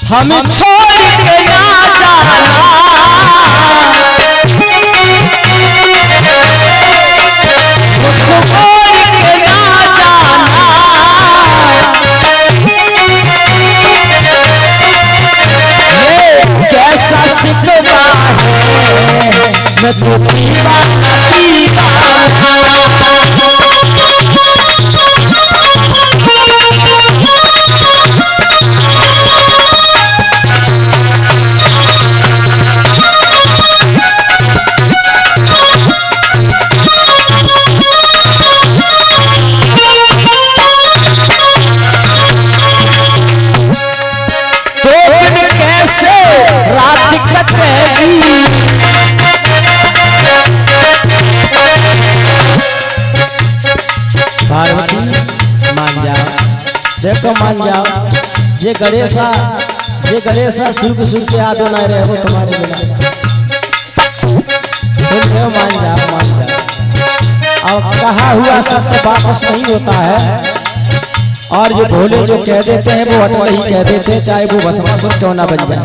हम छोड़ के ना जाना, छोड़ के ना जाना, ये कैसा शिकवा है, मैं तो दीवाना दीवाना। पार्वती मान जाओ, देखो मान जाओ, ये गणेशा सुख के याद ना रहे वो तुम्हारे बिना। सुन रहे हो? मान जाओ मान जाओ। अब कहा हुआ सत्य वापस नहीं होता है, और जो भोले जो कह देते हैं वो अटल ही कह देते हैं, चाहे वो भस्मासुर क्यों ना बन जाए।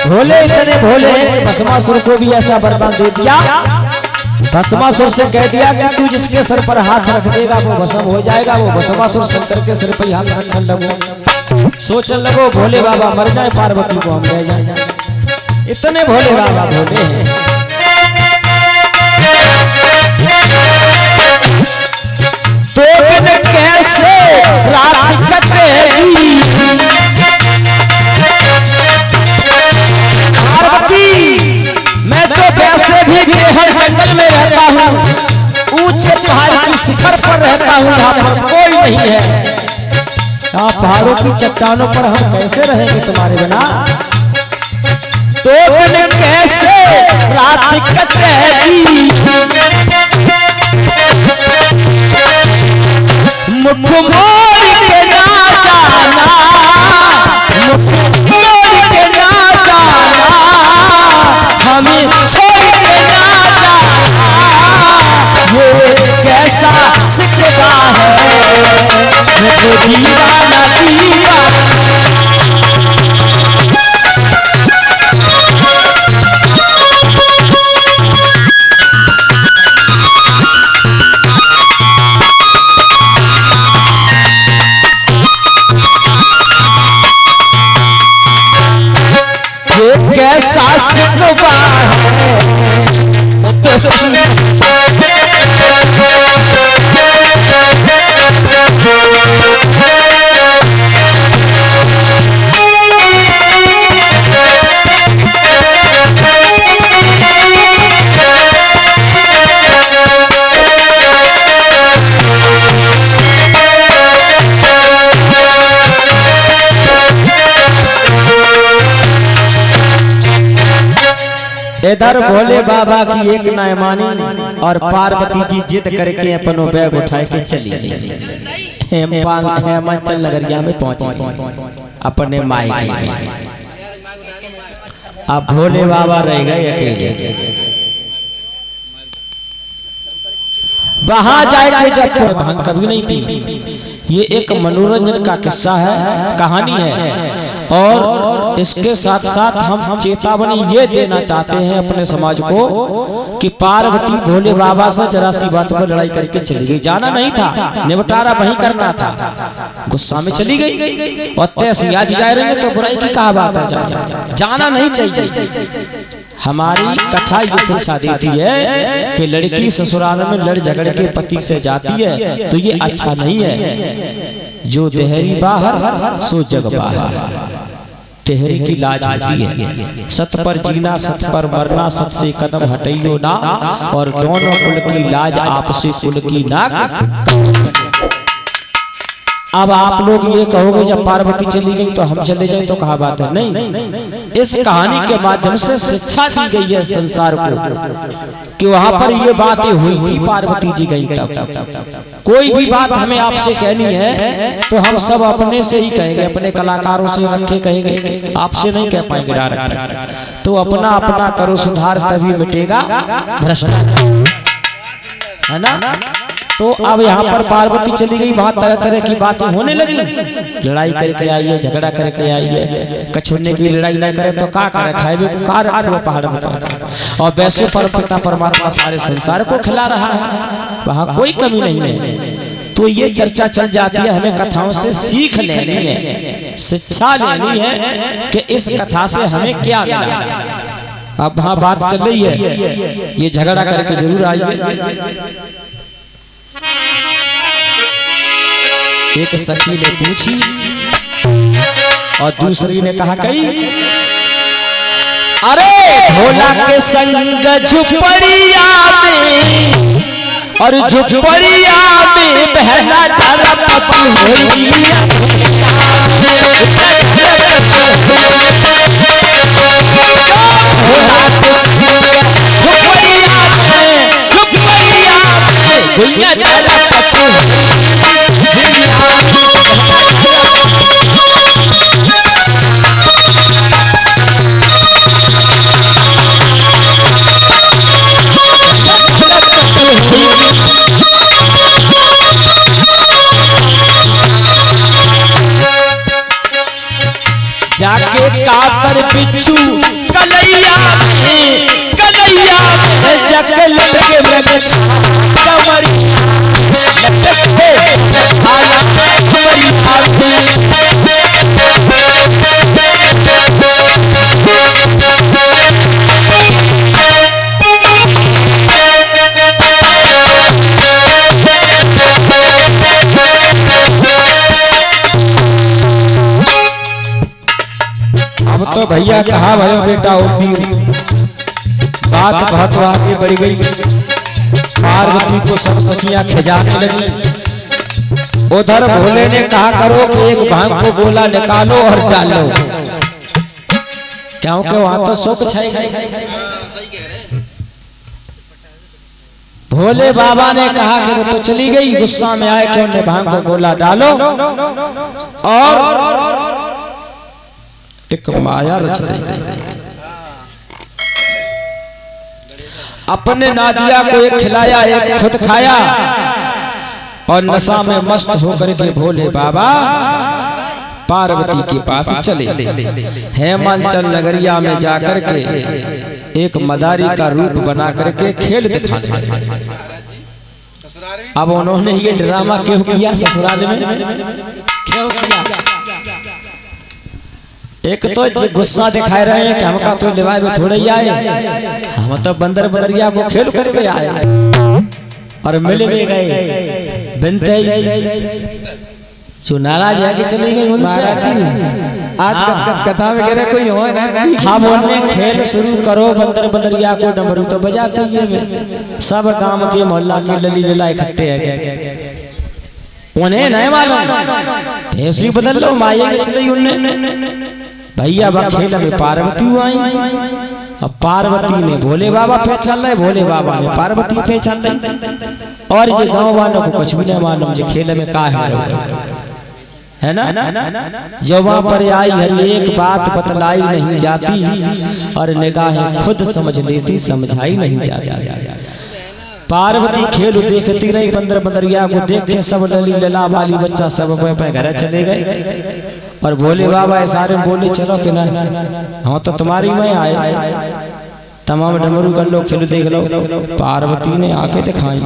भोले इतने भोले हैं कि भस्मासुर को भी ऐसा वरदान दे दिया, भस्मासुर से कह दिया कि तू जिसके सर पर हाथ रख देगा वो भस्म हो जाएगा। वो भस्मासुर शंकर के सिर पर हाथ रखने लगो, सोचने लगो भोले बाबा मर जाए, पार्वती को हम ले जाए। इतने भोले बाबा भोले हैं। तो कैसे रात कटेगी पार्वती, मैं तो वैसे भी हर जंगल में रहता हूँ, ऊंचे पहाड़ की शिखर पर रहता हूँ, यहाँ पर कोई नहीं है। यहाँ पहाड़ों की चट्टानों पर हम कैसे रहेंगे तुम्हारे बिना। तो कैसे रात कटेगी, मुख मोड़ के ना जाना, मुख मोड़ के ना जाना, हमें छोड़ के ना जाना, ये कैसा शिकवा है, मैं तो दीवाना दीवाना। कैसा शिकवा इधर भोले बाबा की एक नाय मानी और पार्वती जी जिद करके अपनों बैग उठा के चली गई। हेमंचल नगरिया में पहुंची अपने मायके में। अब भोले बाबा रह गए अकेले। वहां जाके जब भांग कभी नहीं पी। ये एक मनोरंजन का किस्सा है, कहानी है, और इसके साथ साथ हम चेतावनी ये देना चाहते हैं अपने समाज को कि पार्वती भोले बाबा से जरा सी बात पर लड़ाई करके चली गई। जाना नहीं था, निपटारा वहीं करना था, गुस्सा में चली गई और तैसिया जाए तो बुराई की क्या बात है, जाना नहीं चाहिए। हमारी कथा ये शिक्षा देती है कि लड़की ससुराल में लड़ झगड़ के पति से जाती है तो ये अच्छा नहीं है। जो देहरी बाहर सो जग बाहर, तेहरी की लाज होती है। सत पर जीना सत पर मरना, सत से कदम हटाइयो ना, और दोनों कुल की लाज आपसे कुल की नाक। अब आप लोग ये कहोगे जब पार्वती चली गई तो हम चले जाए तो कहा बात है, नहीं। इस कहानी के माध्यम से शिक्षा दी गई है संसार को कि वहां पर ये बातें हुई थी, पार्वती जी गई तब। कोई भी बात हमें आपसे कहनी है तो हम सब अपने से ही कहेंगे, अपने कलाकारों से रखे कहेंगे, आपसे नहीं कह पाएंगे डायरेक्ट। तो अपना अपना करो सुधार, तभी मिटेगा भ्रष्टाचार, है ना। तो अब यहाँ पर पार्वती चली गई, वहां तरह तरह की बातें होने लगी। लड़ाई करके आई है, झगड़ा करके आई है, कछुन्ने की लड़ाई ना करे तो का करे, खाए का रखो पहाड़ में तो। और वैसे परमपिता परमात्मा सारे संसार को खिला रहा है, वहां कोई कमी नहीं है। तो ये चर्चा चल जाती है, हमें कथाओं से सीख लेनी है, शिक्षा लेनी है कि इस कथा से हमें क्या मिला। अब वहां बात चल रही है, ये झगड़ा करके जरूर आइए। एक सखी ने पूछी और दूसरी ने कहा कही, अरे भोला के संग झुपड़िया में और झुपड़िया में बहना धरपति होई। भोला के संग झुपड़िया में गुइया धरपति जाके कातर बिच्छू कलैया में जकल के लगे कमरी तो भैया कहा भयो बेटा ओ पीर, बात बहुत आगे बढ़ गई। पार्वती को सब सखियां खिजाने लगी। उधर भोले ने कहा करो कि एक भांग को गोला निकालो और डालो, क्योंकि वहां तो शोक छाएगा। भोले बाबा ने कहा कि वो तो चली गई, गुस्सा में आए कि उन्हें भांग को गोला डालो और एक माया रच दी। अपने नादिया को एक खिलाया, एक खुद खाया और नशा में मस्त होकर के भोले बाबा पार्वती के पास चले। हेमांचल नगरिया में जाकर के एक मदारी का रूप बना करके खेल दिखाने लगे। अब उन्होंने ये ड्रामा क्यों किया ससुराल में, क्यों किया? एक तो गुस्सा दिखाए रहे हैं कि हमका तो लिवाए में थोड़े ही आए, हम तो बंदर बदरिया को खेल करके आए और मिल भी गए। बनते जो नाराज है कि चली गई उनसे। आज कथा वगैरह कोई हो ना, हम उन्हें खेल शुरू करो, बंदर बदरिया को डमरू तो बजाते ही सब गांव के मोहल्ला के लली लला इकट्ठे है, उन्हें नहीं मालूम ऐसी बदल लो माया रच ली उन्हें। भैया वह खेल में पार्वती आई, अब पार्वती ने भोले बाबा पे चल रहे, भोले बाबा ने पार्वती पे चल रहे। और ये गांव वालों को कुछ भी नहीं मालूम जो खेल में का है ना। जब वहां पर आई हर एक बात बतलाई नहीं जाती और निगाहें खुद समझ लेती समझाई नहीं जाती। पार्वती खेल देखती रही, बंदर बंदरिया को देख के सब लली लला वाली बच्चा सब पे घर चले गए और भोले बाबा सारे बोले चलो कि ना हम तो तुम्हारी में आए, तमाम डमरू कर लो खेल देख लो। पार्वती ने आके दिखाई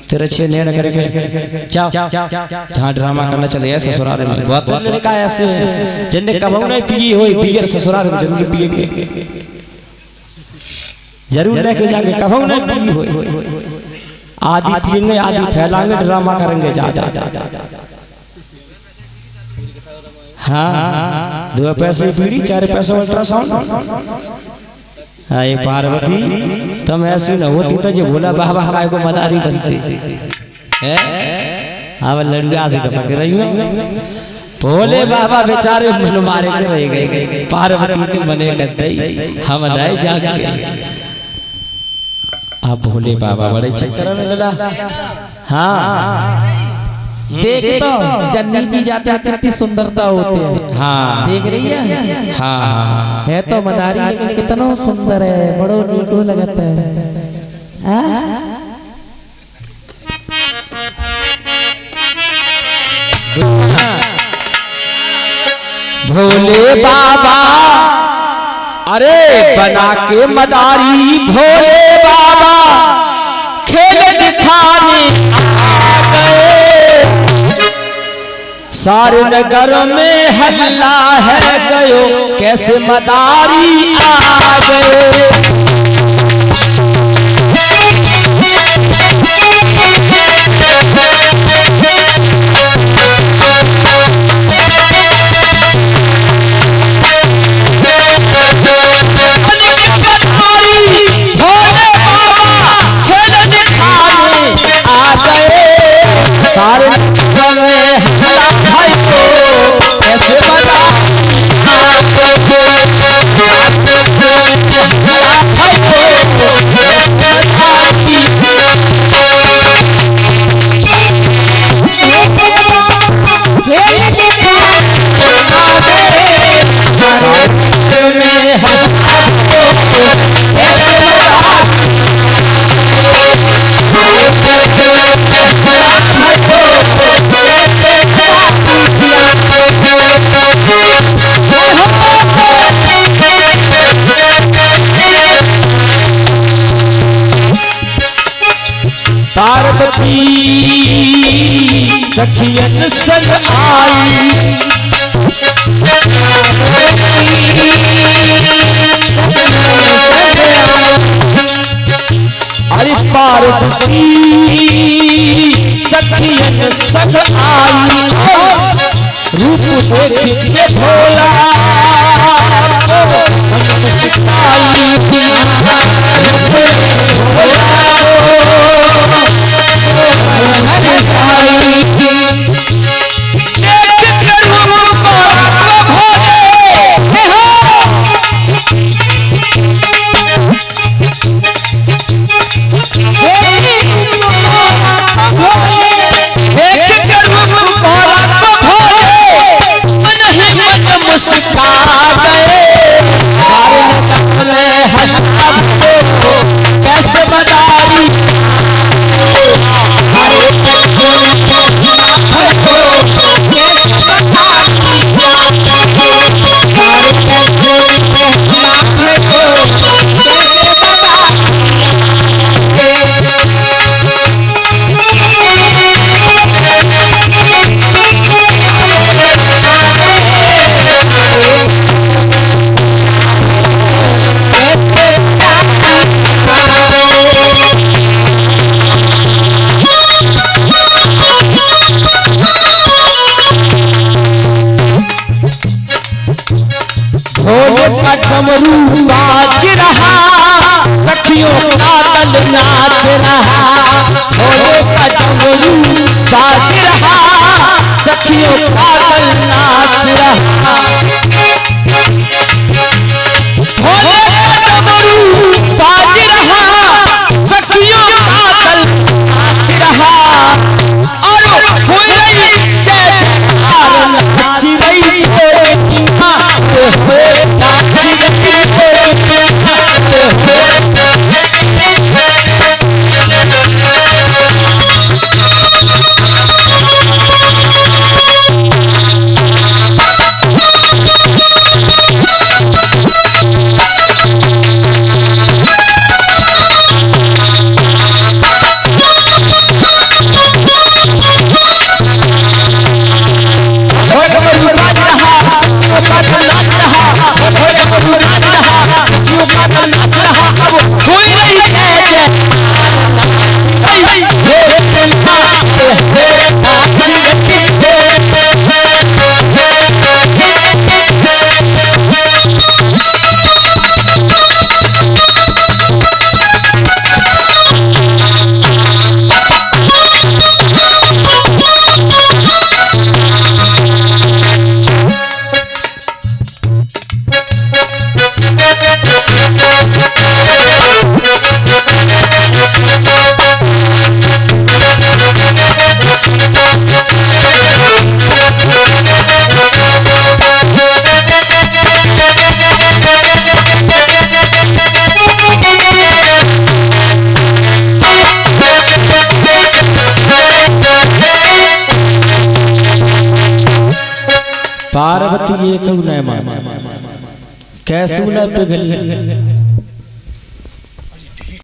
तेरे छे नेड़ करके जाओ जहाँ ड्रामा करना चले ऐसे ससुराल में। बहुत ने कहा ऐसे जिनने कबहू नहीं पी हो बियर ससुराल में जरूर पिएंगे, जरूर लेके जाके कबहू नहीं पी हो, आधी पिएंगे आधी फैलाएंगे ड्रामा करेंगे जा जा। हाँ 2 पैसे पीड़ी 4 पैसे अल्ट्रासाउंड। हाय पार्वती तुम ऐसी न होती तो जो भोला बाबा का को मदारी बनती है। अब लड़िया से कपक रही हूँ, भोले बाबा बेचारे मन मारे के रह गए, पार्वती के मने कहते हम नहीं जागे। अब भोले बाबा बड़े चक्कर में लगा। हाँ देख तो जन्नी जी जाते हैं कितनी सुंदरता होती है। हाँ देख रही है। हाँ है तो मदारी लेकिन कितना सुंदर है, बड़ो नीको लगता है। भोले बाबा अरे बना के मदारी भोले बाबा खेल दिखाने आ गए। सारे नगर में हल्ला है गयो कैसे मदारी आ गए। सारे में भाई को कैसे बता पार्वती सखियन संग आई अरे पार्वती सखियन संग आई रूप देख के भोला डमरू बाज रहा सखियों का दल नाच रहा। भोले का डमरू बाज रहा सखियों का दल नाच रहा। भोले का डमरू बाज रहा सखियों का दल नाच रहा। और हो रही जय जयकार नाच रही छोटी माँ पार्वती एक न मान कैसू न पिघली